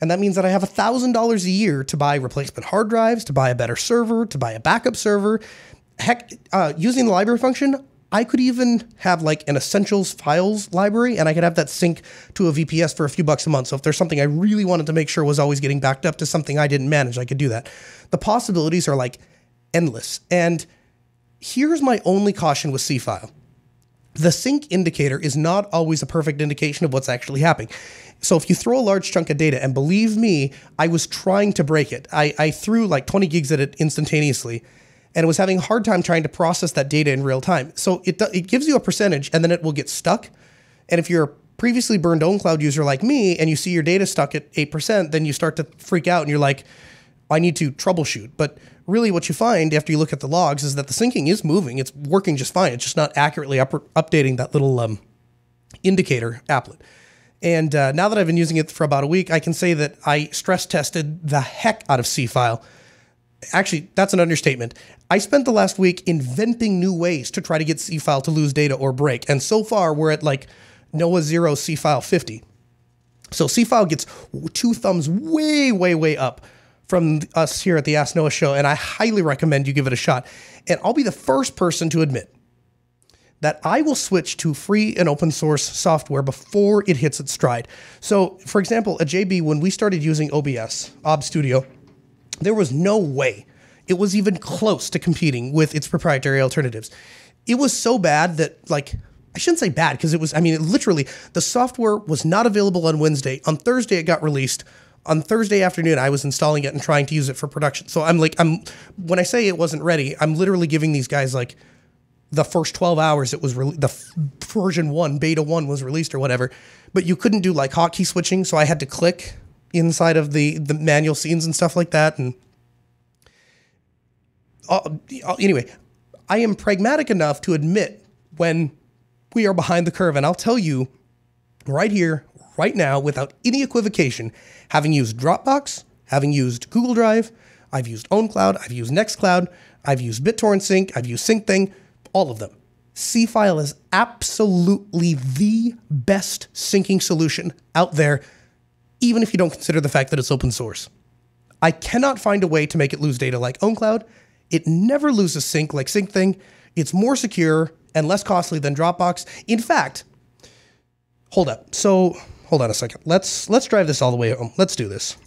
And that means that I have $1,000 a year to buy replacement hard drives, to buy a better server, to buy a backup server. Heck, using the library function, I could even have like an essentials files library, and I could have that sync to a VPS for a few bucks a month. So if there's something I really wanted to make sure was always getting backed up to something I didn't manage, I could do that. The possibilities are like endless. And here's my only caution with Seafile. The sync indicator is not always a perfect indication of what's actually happening. So if you throw a large chunk of data, and believe me, I was trying to break it. I threw like 20 gigs at it instantaneously, and it was having a hard time trying to process that data in real time. So it gives you a percentage, and then it will get stuck. And if you're a previously burned OwnCloud user like me, and you see your data stuck at 8%, then you start to freak out, and you're like, I need to troubleshoot. But really what you find after you look at the logs is that the syncing is moving. It's working just fine. It's just not accurately updating that little indicator applet. And now that I've been using it for about a week, I can say that I stress tested the heck out of Seafile. Actually, that's an understatement. I spent the last week inventing new ways to try to get Seafile to lose data or break. And so far, we're at like NOAA 0 Seafile 50. So Seafile gets 2 thumbs way, way, way up from us here at the Ask Noah show, and I highly recommend you give it a shot. And I'll be the first person to admit that I will switch to free and open source software before it hits its stride. So, for example, at JB, when we started using OBS, OB Studio, there was no way it was even close to competing with its proprietary alternatives. It was so bad that, like, I shouldn't say bad, because it was, I mean, literally, the software was not available on Wednesday. On Thursday, it got released. On Thursday afternoon, I was installing it and trying to use it for production. So when I say it wasn't ready, I'm literally giving these guys, like, the first 12 hours it was, version 1, beta 1 was released or whatever. But you couldn't do, like, hotkey switching, so I had to click inside of the manual scenes and stuff like that. And anyway, I am pragmatic enough to admit when we are behind the curve. And I'll tell you right here, right now, without any equivocation, having used Dropbox, having used Google Drive, I've used OwnCloud, I've used Nextcloud, I've used BitTorrent Sync, I've used SyncThing, all of them. Seafile is absolutely the best syncing solution out there, even if you don't consider the fact that it's open source. I cannot find a way to make it lose data like OwnCloud. It never loses sync like SyncThing. It's more secure and less costly than Dropbox. In fact, hold up. So hold on a second. Let's drive this all the way home. Let's do this.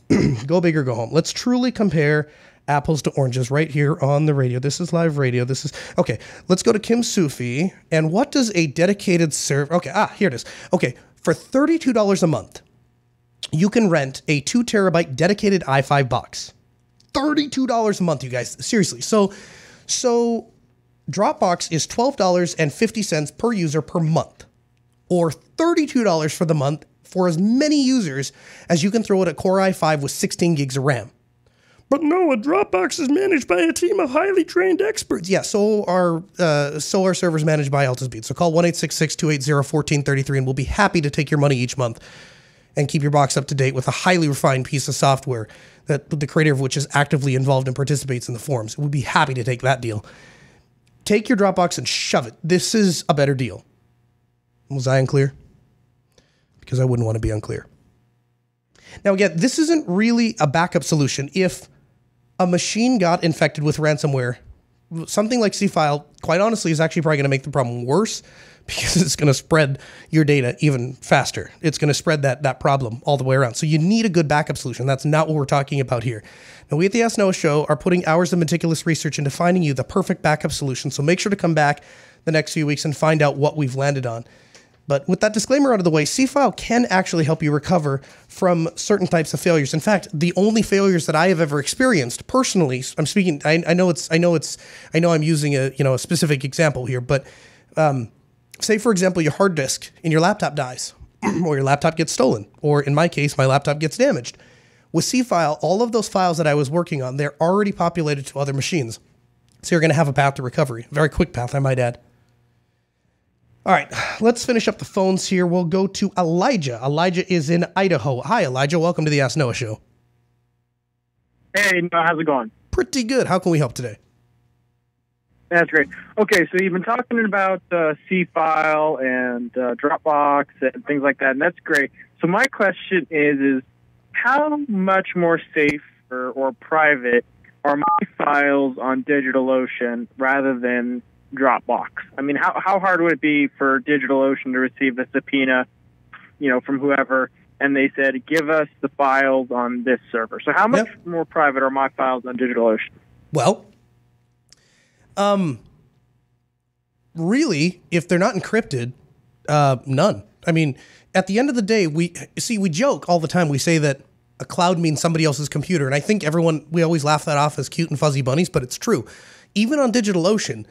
Go big or go home. Let's truly compare apples to oranges right here on the radio. This is live radio. This is, okay, let's go to Kim Sufi. And what does a dedicated server, okay, here it is. Okay, for $32 a month, you can rent a 2 terabyte dedicated i5 box. $32 a month, you guys. Seriously. So Dropbox is $12.50 per user per month, or $32 for the month for as many users as you can throw at a Core i5 with 16 gigs of RAM. But no, a Dropbox is managed by a team of highly trained experts. Yeah, so are servers managed by Altispeed. So call 1-866-280-1433 and we'll be happy to take your money each month and keep your box up to date with a highly refined piece of software that the creator of which is actively involved and participates in the forums. We'd be happy to take that deal. Take your Dropbox and shove it. This is a better deal. Was I unclear? Because I wouldn't want to be unclear. Now again, this isn't really a backup solution. If a machine got infected with ransomware, something like Seafile, quite honestly, is actually probably going to make the problem worse, because it's going to spread your data even faster. It's going to spread that problem all the way around. So you need a good backup solution. That's not what we're talking about here. Now, we at the Ask Noah Show are putting hours of meticulous research into finding you the perfect backup solution. So make sure to come back the next few weeks and find out what we've landed on. But with that disclaimer out of the way, Seafile can actually help you recover from certain types of failures. In fact, the only failures that I have ever experienced personally, I'm speaking, I know I'm using a specific example here, but say, for example, your hard disk in your laptop dies, or your laptop gets stolen, or in my case, my laptop gets damaged. With Seafile, all of those files that I was working on, they're already populated to other machines. So you're going to have a path to recovery. A very quick path, I might add. All right, let's finish up the phones here. We'll go to Elijah. Elijah is in Idaho. Hi, Elijah. Welcome to the Ask Noah Show. Hey, Noah, how's it going? Pretty good. How can we help today? That's great. Okay, so you've been talking about Seafile and Dropbox and things like that, and that's great. So my question is how much more safe or private are my files on DigitalOcean rather than Dropbox? I mean, how hard would it be for DigitalOcean to receive the subpoena, from whoever, and they said, give us the files on this server? So how much more private are my files on DigitalOcean? Well, really, if they're not encrypted, none. I mean, at the end of the day, we joke all the time. We say that a cloud means somebody else's computer. And I think we always laugh that off as cute and fuzzy bunnies, but it's true. Even on DigitalOcean,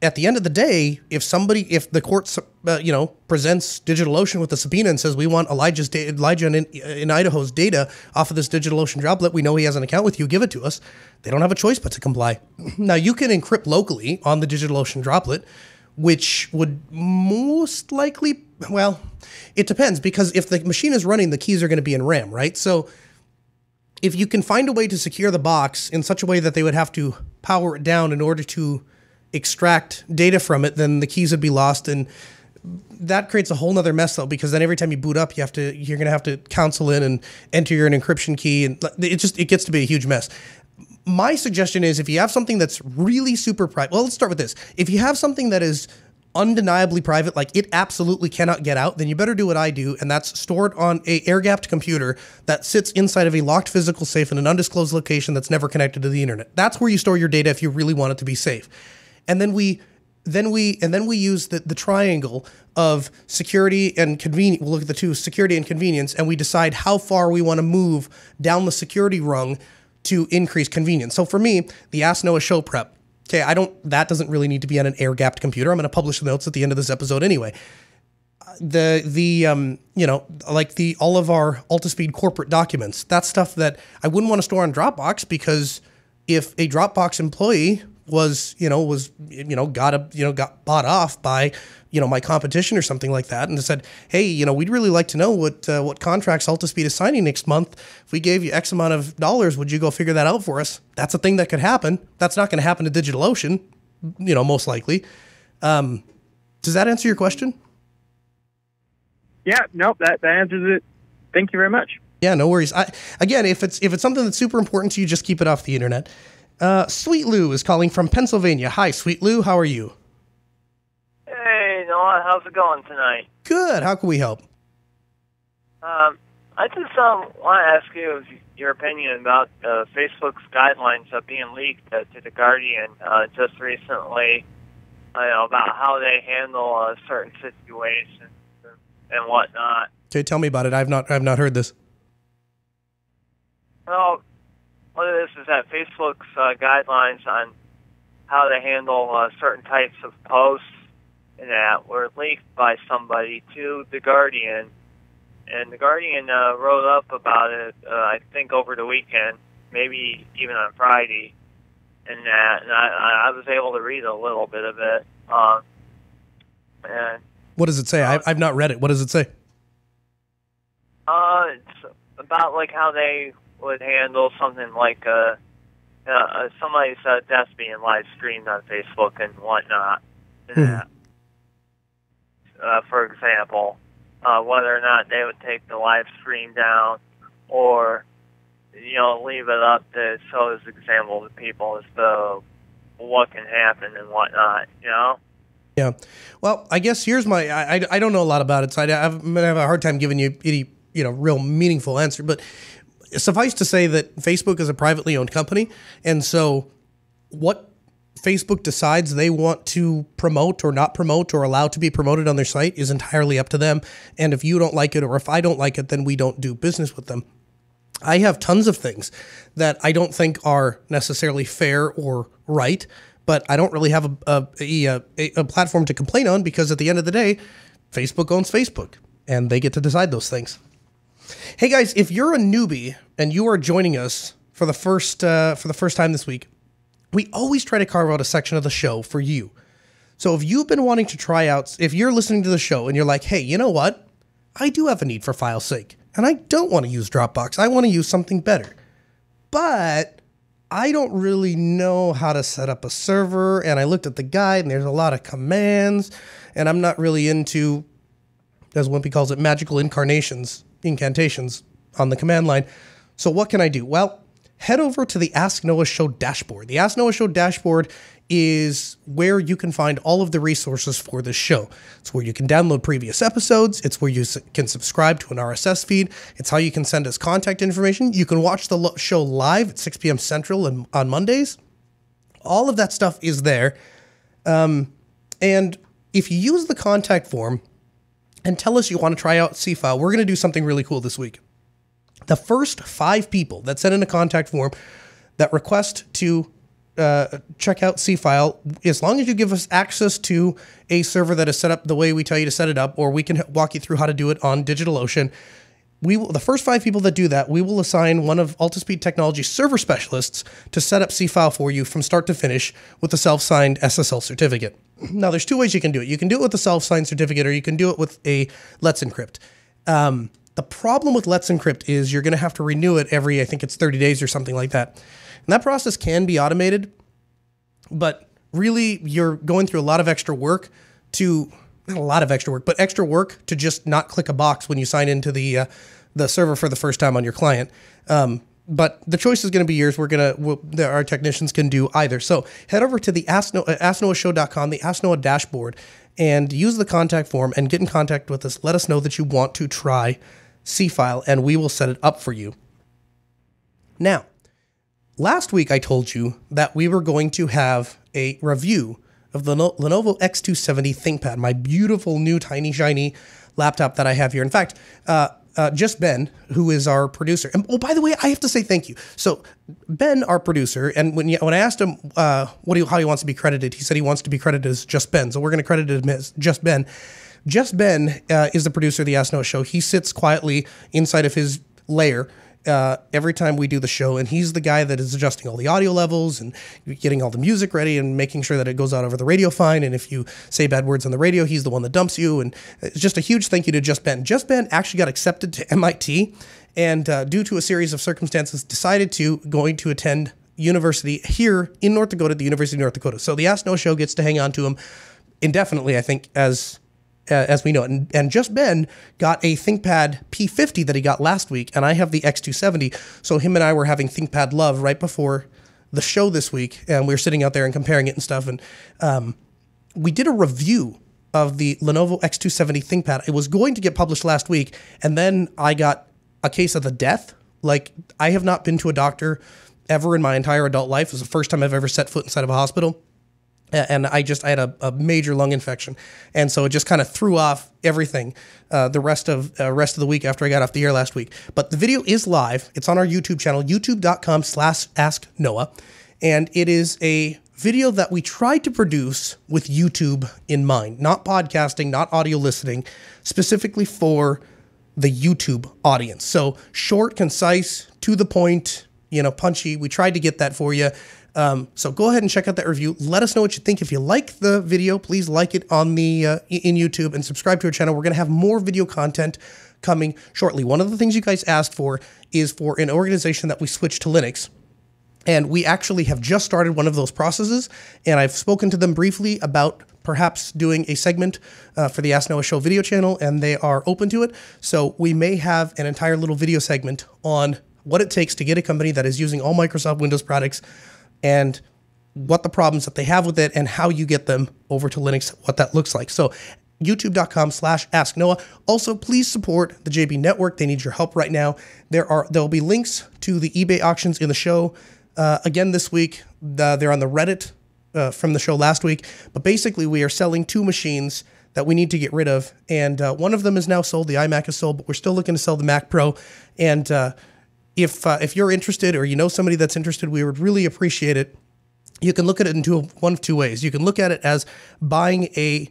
at the end of the day, if the court, presents DigitalOcean with a subpoena and says, we want Elijah in Idaho's data off of this DigitalOcean droplet, we know he has an account with you, give it to us. They don't have a choice but to comply. Now, you can encrypt locally on the DigitalOcean droplet, which would most likely, well, it depends, because if the machine is running, the keys are going to be in RAM, right? So if you can find a way to secure the box in such a way that they would have to power it down in order to extract data from it, then the keys would be lost. And that creates a whole nother mess, though, because then every time you boot up, you're going to have to console in and enter your encryption key. And it gets to be a huge mess. My suggestion is, if you have something that's really super private, well, let's start with this. If you have something that is undeniably private, like it absolutely cannot get out, then you better do what I do, and that's store it on a air-gapped computer that sits inside of a locked physical safe in an undisclosed location that's never connected to the internet. That's where you store your data if you really want it to be safe. And then we use the triangle of security and convenience. We'll look at the two, security and convenience, and we decide how far we want to move down the security rung to increase convenience. So for me, the Ask Noah show prep. Okay, that doesn't really need to be on an air-gapped computer. I'm going to publish the notes at the end of this episode anyway. All of our AltaSpeed corporate documents, that's stuff that I wouldn't want to store on Dropbox, because if a Dropbox employee got bought off by, my competition or something like that, and said, hey, we'd really like to know what contracts AltaSpeed is signing next month. If we gave you X amount of dollars, would you go figure that out for us? That's a thing that could happen. That's not going to happen to DigitalOcean, most likely. Does that answer your question? Yeah, nope, that answers it. Thank you very much. Yeah, no worries. Again, if it's something that's super important to you, just keep it off the internet. Sweet Lou is calling from Pennsylvania. Hi, Sweet Lou. How are you? Hey, Noah. How's it going tonight? Good. How can we help? I just want to ask you your opinion about Facebook's guidelines being leaked to The Guardian just recently, about how they handle certain situations and whatnot. Okay, tell me about it. I've not heard this. Well, what it is that Facebook's guidelines on how to handle certain types of posts and that were leaked by somebody to The Guardian. And The Guardian wrote up about it, I think, over the weekend, maybe even on Friday. And I was able to read a little bit of it. And what does it say? I've not read it. What does it say? It's about how they would handle something like somebody's death being live streamed on Facebook and whatnot. For example, whether or not they would take the live stream down or leave it up to show as example to people as to what can happen and whatnot. Yeah. Well, I guess here's my. I don't know a lot about it, so I'm gonna have a hard time giving you any real meaningful answer, but. Suffice to say that Facebook is a privately owned company, and so what Facebook decides they want to promote or not promote or allow to be promoted on their site is entirely up to them. And if you don't like it or if I don't like it, then we don't do business with them. I have tons of things that I don't think are necessarily fair or right, but I don't really have a platform to complain on, because at the end of the day, Facebook owns Facebook, and they get to decide those things. Hey guys, if you're a newbie and you are joining us for the first time this week, we always try to carve out a section of the show for you. So if you've been wanting to try out, if you're listening to the show and you're like, hey, you know what? I do have a need for file sync, and I don't want to use Dropbox. I want to use something better. But I don't really know how to set up a server, and I looked at the guide, and there's a lot of commands, and I'm not really into, as Wimpy calls it, magical incantations. the command line. So what can I do? Well, head over to the Ask Noah Show dashboard. The Ask Noah Show dashboard is where you can find all of the resources for this show. It's where you can download previous episodes. It's where you can subscribe to an RSS feed. It's how you can send us contact information. You can watch the show live at 6 p.m. Central and on Mondays. All of that stuff is there. And if you use the contact form and tell us you want to try out Seafile, we're going to do something really cool this week. The first 5 people that send in a contact form that request to check out Seafile, as long as you give us access to a server that is set up the way we tell you to set it up, or we can walk you through how to do it on DigitalOcean, the first 5 people that do that, we will assign one of Altispeed Technology server specialists to set up Seafile for you from start to finish with a self-signed SSL certificate. Now, there's 2 ways you can do it. You can do it with a self-signed certificate, or you can do it with a Let's Encrypt. The problem with Let's Encrypt is you're going to have to renew it every, I think it's 30 days or something like that. And that process can be automated, but really you're going through a lot of extra work to, not a lot of extra work, but extra work to just not click a box when you sign into the server for the first time on your client. But the choice is going to be yours. Our technicians can do either. So head over to the AskNoahShow.com, the Ask Noah dashboard, and use the contact form and get in contact with us. Let us know that you want to try Seafile, and we will set it up for you. Now, last week I told you that we were going to have a review of the Lenovo X270 ThinkPad, my beautiful new tiny shiny laptop that I have here. In fact, just Ben, who is our producer. And, oh, by the way, I have to say thank you. So Ben, our producer, and when I asked him how he wants to be credited, he said he wants to be credited as Just Ben. So we're going to credit him as Just Ben. Just Ben is the producer of the Ask Noah Show. He sits quietly inside of his lair every time we do the show, and he's the guy that is adjusting all the audio levels and getting all the music ready and making sure that it goes out over the radio fine. And if you say bad words on the radio, he's the one that dumps you. And it's just a huge thank you to Just Ben. Just Ben actually got accepted to MIT, and due to a series of circumstances, decided going to attend university here in North Dakota, the University of North Dakota. So the Ask Noah Show gets to hang on to him indefinitely, I think, as we know it. And Just Ben got a ThinkPad P50 that he got last week, and I have the X270. So him and I were having ThinkPad love right before the show this week, and we were sitting out there and comparing it and stuff. And we did a review of the Lenovo X270 ThinkPad. It was going to get published last week, and then I got a case of the death. Like, I have not been to a doctor ever in my entire adult life. It was the first time I've ever set foot inside of a hospital. And I had a major lung infection, and so it just kind of threw off everything the rest of the week after I got off the air last week. But the video is live. It's on our YouTube channel, youtube.com/AskNoah, and it is a video that we tried to produce with YouTube in mind, not podcasting, not audio listening, specifically for the YouTube audience. So short, concise, to the point, punchy. We tried to get that for you. So go ahead and check out that review. Let us know what you think. If you like the video, please like it on the in YouTube and subscribe to our channel. We're going to have more video content coming shortly. One of the things you guys asked for is for an organization that we switch to Linux. And we actually have just started one of those processes, and I've spoken to them briefly about perhaps doing a segment for the Ask Noah Show video channel, and they are open to it. So we may have an entire little video segment on what it takes to get a company that is using all Microsoft Windows products and what the problems that they have with it and how you get them over to Linux, what that looks like. So youtube.com/AskNoah. Also, please support the JB Network. They need your help right now. There'll be links to the eBay auctions in the show again this week. They're on the Reddit from the show last week. But basically, we are selling 2 machines that we need to get rid of. And one of them is now sold. The iMac is sold, but we're still looking to sell the Mac Pro. And if you're interested, or you know somebody that's interested, we would really appreciate it. You can look at it in one of two ways. You can look at it as buying a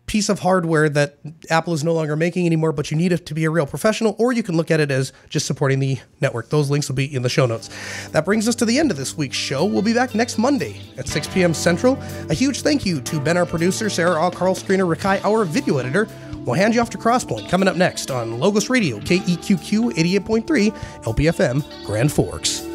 piece of hardware that Apple is no longer making anymore, but you need it to be a real professional, or you can look at it as just supporting the network. Those links will be in the show notes. That brings us to the end of this week's show. We'll be back next Monday at 6 p.m. Central. A huge thank you to Ben, our producer, Sarah, Carl Screener, Rakai, our video editor. We'll hand you off to Crosspoint coming up next on Logos Radio, KEQQ 88.3, LPFM, Grand Forks.